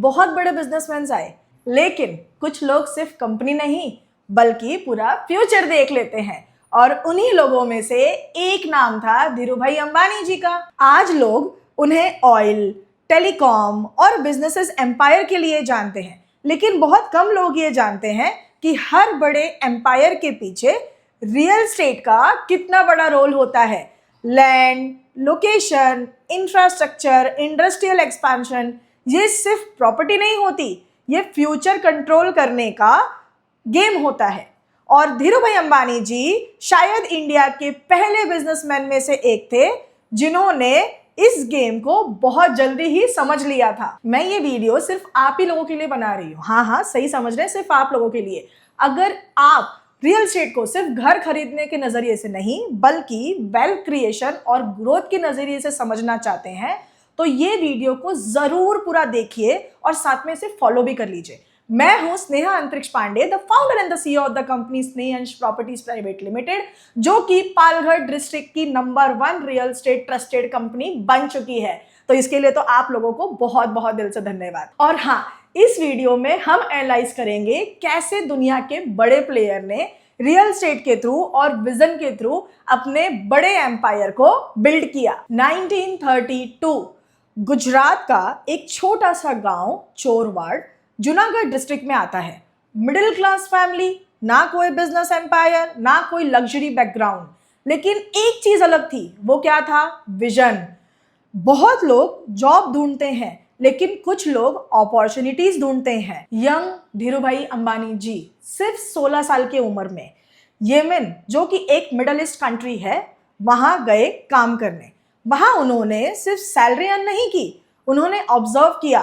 बहुत बड़े बिजनेसमैन आए, लेकिन कुछ लोग सिर्फ कंपनी नहीं बल्कि पूरा फ्यूचर देख लेते हैं। और उन्हीं लोगों में से एक नाम था धीरूभाई अंबानी जी का। आज लोग उन्हें ऑयल, टेलीकॉम और बिजनेसेस एम्पायर के लिए जानते हैं, लेकिन बहुत कम लोग ये जानते हैं कि हर बड़े एम्पायर के पीछे रियल एस्टेट का कितना बड़ा रोल होता है। Land, location, infrastructure, industrial expansion, ये सिर्फ प्रॉपर्टी नहीं होती, ये फ्यूचर कंट्रोल करने का गेम होता है। और धीरूभाई अंबानी जी शायद इंडिया के पहले बिजनेसमैन में से एक थे जिन्होंने इस गेम को बहुत जल्दी ही समझ लिया था। मैं ये वीडियो सिर्फ आप ही लोगों के लिए बना रही हूँ। हाँ, सही समझ रहे हैं, सिर्फ आप लोगों के लिए। अगर आप रियल एस्टेट को सिर्फ घर खरीदने के नजरिए से नहीं बल्कि वेल्थ क्रिएशन और ग्रोथ के नजरिए से समझना चाहते हैं तो ये वीडियो को जरूर पूरा देखिए और साथ में इसे फॉलो भी कर लीजिए। मैं हूं Sneha Antariksh Pandey, the founder and the CEO of the company Snehansh properties private limited, जो कि पालघर डिस्ट्रिक्ट की number 1 real estate trusted company बन चुकी है। तो इसके लिए तो आप लोगों को बहुत बहुत दिल से धन्यवाद। और हाँ, इस वीडियो में हम एनालाइज करेंगे कैसे दुनिया के बड़े प्लेयर ने रियल एस्टेट के थ्रू और विजन के थ्रू अपने बड़े एम्पायर को बिल्ड किया। 1932 गुजरात का एक छोटा सा गांव चोरवाड़ जूनागढ़ डिस्ट्रिक्ट में आता है। मिडिल क्लास फैमिली, ना कोई बिजनेस एम्पायर, ना कोई लग्जरी बैकग्राउंड, लेकिन एक चीज अलग थी। वो क्या था? विजन। बहुत लोग जॉब ढूंढते हैं लेकिन कुछ लोग अपॉर्चुनिटीज ढूंढते हैं। यंग धीरूभाई अंबानी जी सिर्फ 16 साल की उम्र में येमेन, जो कि एक मिडल ईस्ट कंट्री है, वहां गए काम करने। वहां उन्होंने सिर्फ सैलरी अर्न नहीं की, उन्होंने ऑब्जर्व किया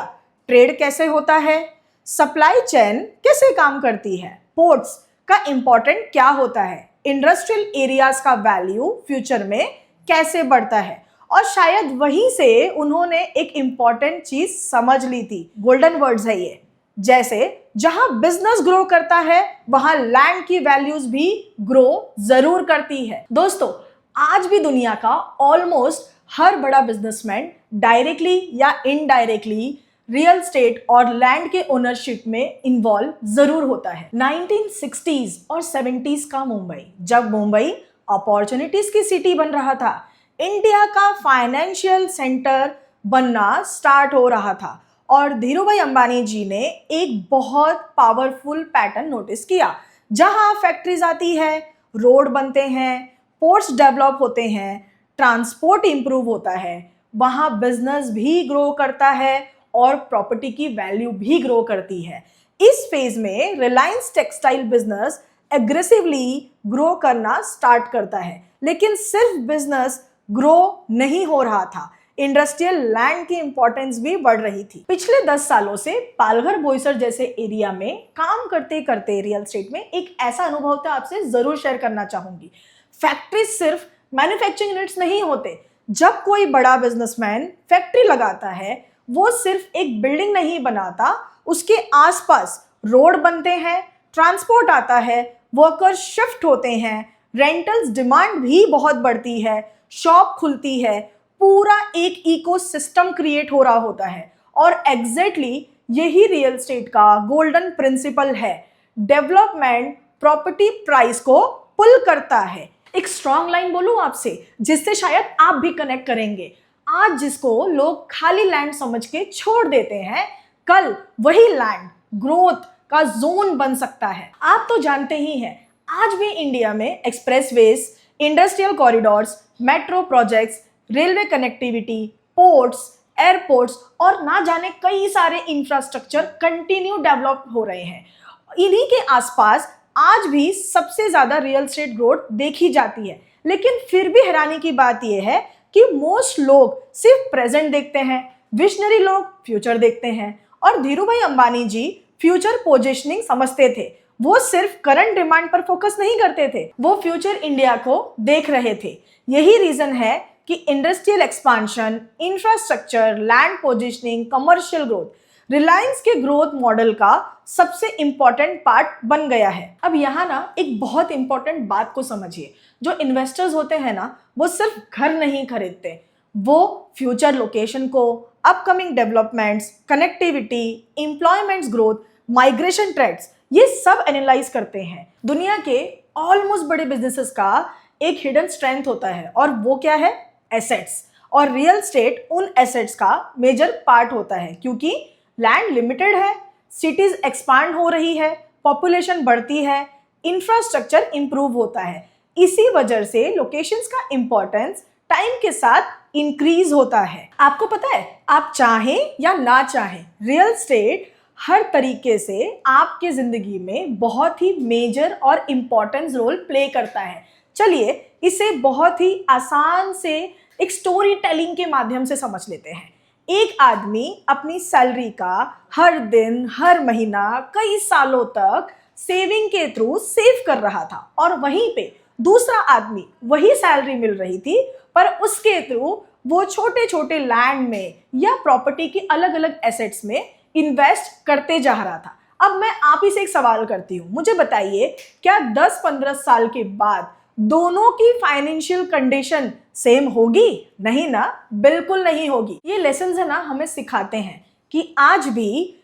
ट्रेड कैसे होता है, सप्लाई चेन कैसे काम करती है, पोर्ट्स का इंपॉर्टेंट क्या होता है, इंडस्ट्रियल एरियाज का वैल्यू फ्यूचर में कैसे बढ़ता है। और शायद वहीं से उन्होंने एक इंपॉर्टेंट चीज समझ ली थी। गोल्डन वर्ड्स है ये, जैसे जहां बिजनेस ग्रो करता है वहां लैंड की वैल्यूज भी ग्रो जरूर करती है। दोस्तों, आज भी दुनिया का ऑलमोस्ट हर बड़ा बिजनेसमैन डायरेक्टली या इनडायरेक्टली रियल एस्टेट और लैंड के ओनरशिप में इन्वॉल्व जरूर होता है। 1960s और 70s का मुंबई, जब मुंबई अपॉर्चुनिटीज की सिटी बन रहा था, इंडिया का फाइनेंशियल सेंटर बनना स्टार्ट हो रहा था, और धीरूभाई अंबानी जी ने एक बहुत पावरफुल पैटर्न नोटिस किया। जहां फैक्ट्रीज आती है, रोड बनते हैं, पोर्ट्स डेवलप होते हैं, ट्रांसपोर्ट इंप्रूव होता है, वहां बिजनेस भी ग्रो करता है और प्रॉपर्टी की वैल्यू भी ग्रो करती है। इस फेज में Reliance textile business aggressively grow करना स्टार्ट करता है, लेकिन सिर्फ बिजनेस ग्रो नहीं हो रहा था, इंडस्ट्रियल लैंड की इंपॉर्टेंस भी बढ़ रही थी। पिछले 10 सालों से पालघर बोईसर जैसे एरिया में काम करते करते रियल एस्टेट में एक ऐसा अनुभव था, आपसे जरूर शेयर करना चाहूंगी। फैक्ट्री सिर्फ मैन्युफैक्चरिंग यूनिट्स नहीं होते। जब कोई बड़ा बिजनेसमैन फैक्ट्री लगाता है, वो सिर्फ एक बिल्डिंग नहीं बनाता, उसके आसपास रोड बनते हैं, ट्रांसपोर्ट आता है, वर्कर्स शिफ्ट होते हैं, रेंटल्स डिमांड भी बहुत बढ़ती है, शॉप खुलती है, पूरा एक इकोसिस्टम क्रिएट हो रहा होता है। और एग्जैक्टली यही रियल एस्टेट का गोल्डन प्रिंसिपल है। डेवलपमेंट प्रॉपर्टी प्राइस को पुल करता है। एक स्ट्रॉन्ग लाइन बोलूं आपसे, जिससे शायद आप भी कनेक्ट करेंगे। आज जिसको लोग खाली लैंड समझ के छोड़ देते हैं, कल वही लैंड ग्रोथ का जोन बन सकता है। आप तो जानते ही हैं, आज भी इंडिया में expressways, industrial corridors, metro projects, railway connectivity, ports, airports और ना जाने कई सारे इंफ्रास्ट्रक्चर कंटिन्यू डेवलप हो रहे हैं। इन्हीं के आसपास आज भी सबसे ज्यादा रियल एस्टेट ग्रोथ देखी जाती है। लेकिन फिर भी हैरानी की बात यह है कि मोस्ट लोग सिर्फ प्रेजेंट देखते हैं, विजनरी लोग फ्यूचर देखते हैं। और धीरूभाई अंबानी जी फ्यूचर पोजीशनिंग समझते थे। वो सिर्फ करंट डिमांड पर फोकस नहीं करते थे, वो फ्यूचर इंडिया को देख रहे थे। यही रीजन है कि industrial expansion, infrastructure, land positioning, commercial growth Reliance के ग्रोथ मॉडल का सबसे इंपॉर्टेंट पार्ट बन गया है। अब यहाँ ना एक बहुत इंपॉर्टेंट बात को समझिए। जो इन्वेस्टर्स होते हैं ना, वो सिर्फ घर नहीं खरीदते, वो फ्यूचर लोकेशन को, upcoming developments, connectivity, employments growth, migration trends, ये सब एनालाइज करते हैं। दुनिया के ऑलमोस्ट बड़े बिजनेसेस का एक हिडन स्ट्रेंथ होता है और वो क्या है? एसेट्स। और रियल एस्टेट उन एसेट्स का मेजर पार्ट होता है, क्योंकि लैंड लिमिटेड है, सिटीज एक्सपांड हो रही है, पॉपुलेशन बढ़ती है, इंफ्रास्ट्रक्चर इंप्रूव होता है। इसी वजह से लोकेशंस का इंपॉर्टेंस टाइम के साथ इंक्रीज होता है। आपको पता है, आप चाहें या ना चाहें, रियल एस्टेट हर तरीके से आपके जिंदगी में बहुत ही मेजर और इम्पोर्टेंट रोल प्ले करता है। चलिए इसे बहुत ही आसान से एक स्टोरी टेलिंग के माध्यम से समझ लेते हैं। एक आदमी अपनी सैलरी का हर दिन, हर महीना, कई सालों तक सेविंग के थ्रू सेव कर रहा था, और वहीं पे दूसरा आदमी, वही सैलरी मिल रही थी पर उसके थ्रू वो छोटे छोटे लैंड में या प्रॉपर्टी की अलग अलग एसेट्स में इन्वेस्ट करते जा रहा था। अब मैं आप ही से एक सवाल करती हूँ, मुझे बताइए, क्या 10-15 साल के बाद दोनों की फाइनेंशियल कंडीशन सेम होगी? नहीं ना, बिल्कुल नहीं होगी। ये लेसन है ना, हमें सिखाते हैं कि आज भी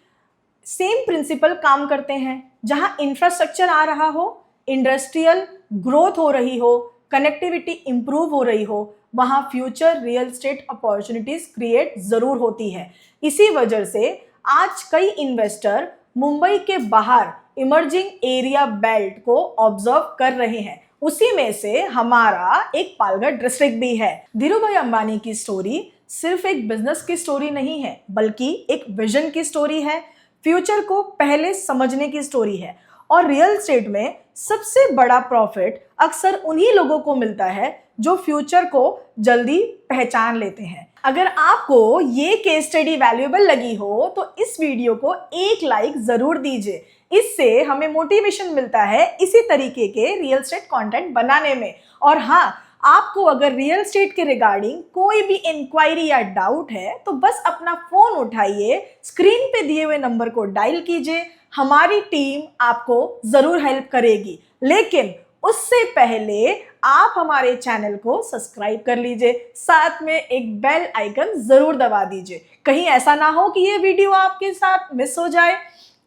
सेम प्रिंसिपल काम करते हैं। जहां इंफ्रास्ट्रक्चर आ रहा हो, इंडस्ट्रियल ग्रोथ हो रही हो, कनेक्टिविटी इंप्रूव हो रही हो, वहां future real estate opportunities create जरूर होती है। इसी वजह से आज कई इन्वेस्टर मुंबई के बाहर इमर्जिंग एरिया बेल्ट को ऑब्जर्व कर रहे हैं। उसी में से हमारा एक पालघर डिस्ट्रिक्ट भी है। धीरूभाई अंबानी की स्टोरी सिर्फ एक बिजनेस की स्टोरी नहीं है, बल्कि एक विजन की स्टोरी है, फ्यूचर को पहले समझने की स्टोरी है। और रियल एस्टेट में सबसे बड़ा प्रॉफिट अक्सर उन्हीं लोगों को मिलता है जो फ्यूचर को जल्दी पहचान लेते हैं। अगर आपको ये केस स्टडी वैल्यूएबल लगी हो तो इस वीडियो को एक लाइक जरूर दीजिए। इससे हमें मोटिवेशन मिलता है इसी तरीके के रियल एस्टेट कंटेंट बनाने में। और हाँ, आपको अगर रियल एस्टेट के रिगार्डिंग कोई भी इंक्वायरी या डाउट है तो बस अपना फोन उठाइए, स्क्रीन पे दिए हुए नंबर को डायल कीजिए, हमारी टीम आपको जरूर हेल्प करेगी। लेकिन उससे पहले आप हमारे चैनल को सब्सक्राइब कर लीजिए, साथ में एक बेल आइकन जरूर दबा दीजिए, कहीं ऐसा ना हो कि ये वीडियो आपके साथ मिस हो जाए।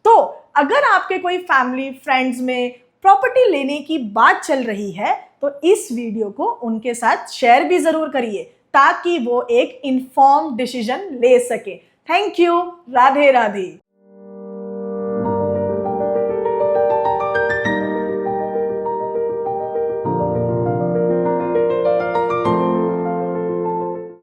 तो अगर आपके कोई फैमिली फ्रेंड्स में प्रॉपर्टी लेने की बात चल रही है तो इस वीडियो को उनके साथ शेयर भी जरूर करिए, ताकि वो एक इन्फॉर्म्ड डिसीजन ले सके। Thank you. राधे राधे।